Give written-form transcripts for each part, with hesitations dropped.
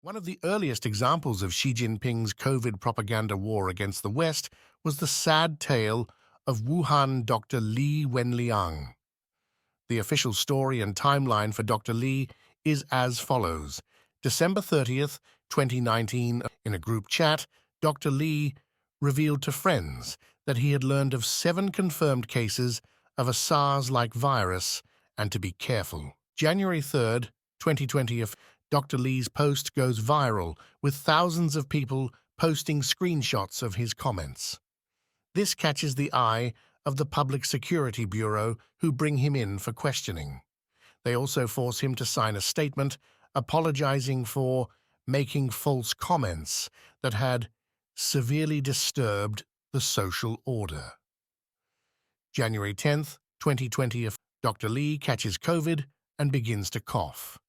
One of the earliest examples of Xi Jinping's COVID propaganda war against the West was the sad tale of Wuhan Dr. Li Wenliang. The official story and timeline for Dr. Li is as follows. December 30th, 2019, in a group chat, Dr. Li revealed to friends that he had learned of 7 confirmed cases of a SARS-like virus and to be careful. January 3rd, 2020, Dr. Li's post goes viral, with thousands of people posting screenshots of his comments. This catches the eye of the Public Security Bureau, who bring him in for questioning. They also force him to sign a statement apologizing for making false comments that had severely disturbed the social order. January 10th, 2020, Dr. Li catches COVID and begins to cough.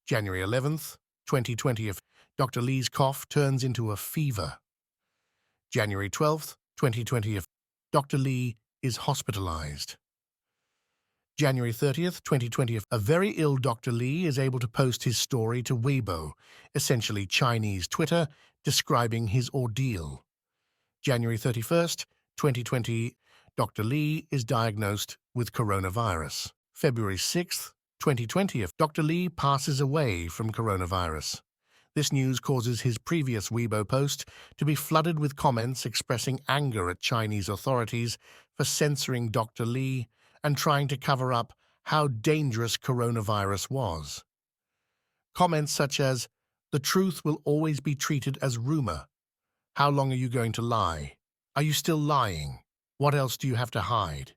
January 11th, 2020, Dr. Li's cough turns into a fever. January 12th, 2020, Dr. Li is hospitalized. January 30th, 2020, a very ill Dr. Li is able to post his story to Weibo, essentially Chinese Twitter, describing his ordeal. January 31st, 2020, Dr. Li is diagnosed with coronavirus. February 6th, 2020, Dr. Li passes away from coronavirus. This news causes his previous Weibo post to be flooded with comments expressing anger at Chinese authorities for censoring Dr. Li and trying to cover up how dangerous coronavirus was. Comments such as, "The truth will always be treated as rumor. How long are you going to lie? Are you still lying? What else do you have to hide?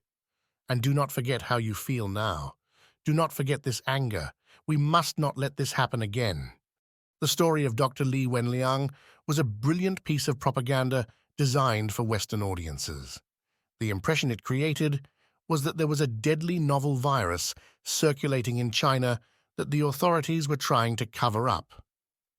And do not forget how you feel now. Do not forget this anger. We must not let this happen again." The story of Dr. Li Wenliang was a brilliant piece of propaganda designed for Western audiences. The impression it created was that there was a deadly novel virus circulating in China that the authorities were trying to cover up.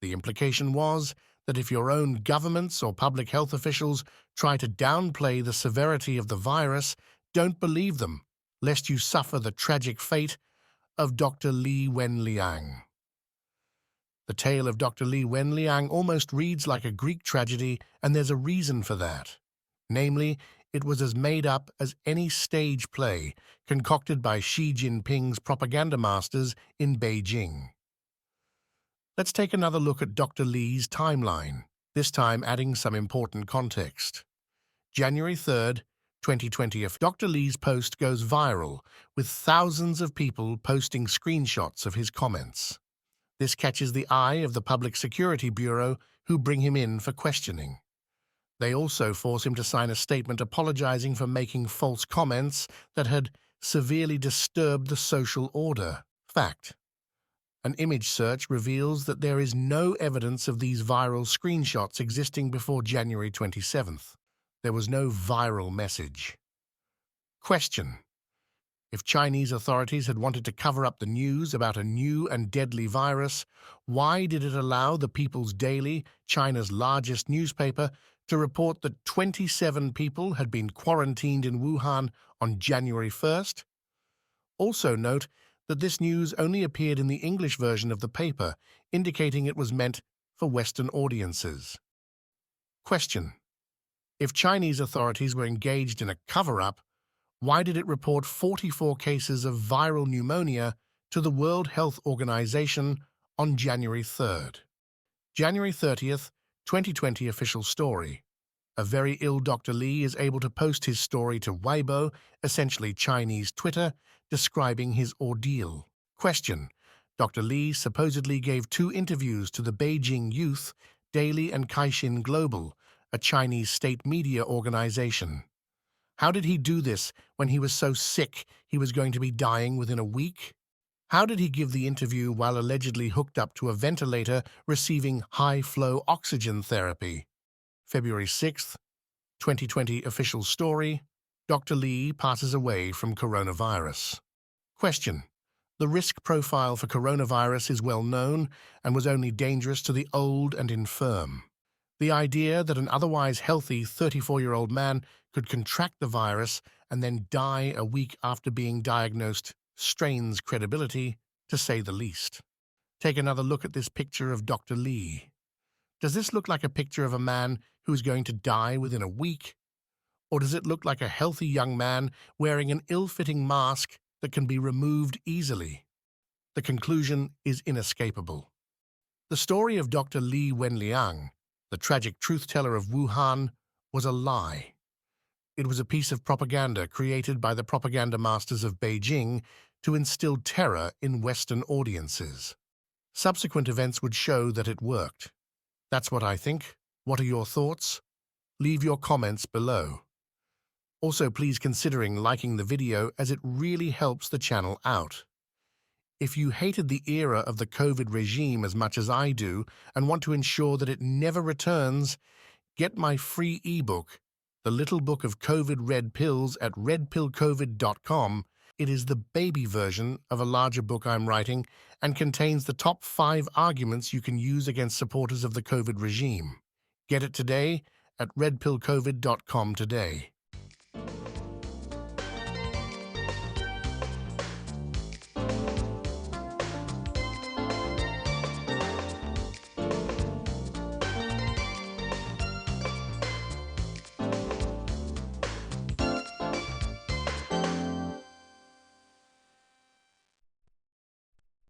The implication was that if your own governments or public health officials try to downplay the severity of the virus, don't believe them, lest you suffer the tragic fate of Dr. Li Wenliang. The tale of Dr. Li Wenliang almost reads like a Greek tragedy, and there's a reason for that. Namely, it was as made up as any stage play concocted by Xi Jinping's propaganda masters in Beijing. Let's take another look at Dr. Li's timeline, this time adding some important context. January 3rd, 2020, Dr. Li's post goes viral, with thousands of people posting screenshots of his comments. This catches the eye of the Public Security Bureau, who bring him in for questioning. They also force him to sign a statement apologizing for making false comments that had severely disturbed the social order. Fact: an image search reveals that there is no evidence of these viral screenshots existing before January 27th. There was no viral message. Question: if Chinese authorities had wanted to cover up the news about a new and deadly virus, why did it allow the People's Daily, China's largest newspaper, to report that 27 people had been quarantined in Wuhan on January 1st? Also note that this news only appeared in the English version of the paper, indicating it was meant for Western audiences. Question: if Chinese authorities were engaged in a cover-up, why did it report 44 cases of viral pneumonia to the World Health Organization on January 3rd? January 30th, 2020, official story. A very ill Dr. Li is able to post his story to Weibo, essentially Chinese Twitter, describing his ordeal. Question: Dr. Li supposedly gave 2 interviews to the Beijing Youth Daily and Caixin Global, a Chinese state media organization. How did he do this when he was so sick he was going to be dying within a week? How did he give the interview while allegedly hooked up to a ventilator receiving high-flow oxygen therapy? February 6th, 2020, official story. Dr. Li passes away from coronavirus. Question: the risk profile for coronavirus is well known and was only dangerous to the old and infirm. The idea that an otherwise healthy 34-year-old man could contract the virus and then die a week after being diagnosed strains credibility, to say the least. Take another look at this picture of Dr. Li. Does this look like a picture of a man who is going to die within a week? Or does it look like a healthy young man wearing an ill-fitting mask that can be removed easily? The conclusion is inescapable. The story of Dr. Li Wenliang, the tragic truth-teller of Wuhan, was a lie. It was a piece of propaganda created by the propaganda masters of Beijing to instill terror in Western audiences. Subsequent events would show that it worked. That's what I think. What are your thoughts? Leave your comments below. Also, please considering liking the video as it really helps the channel out. If you hated the era of the COVID regime as much as I do and want to ensure that it never returns, get my free ebook, The Little Book of COVID Red Pills at redpillcovid.com. It is the baby version of a larger book I'm writing and contains the top 5 arguments you can use against supporters of the COVID regime. Get it today at redpillcovid.com today.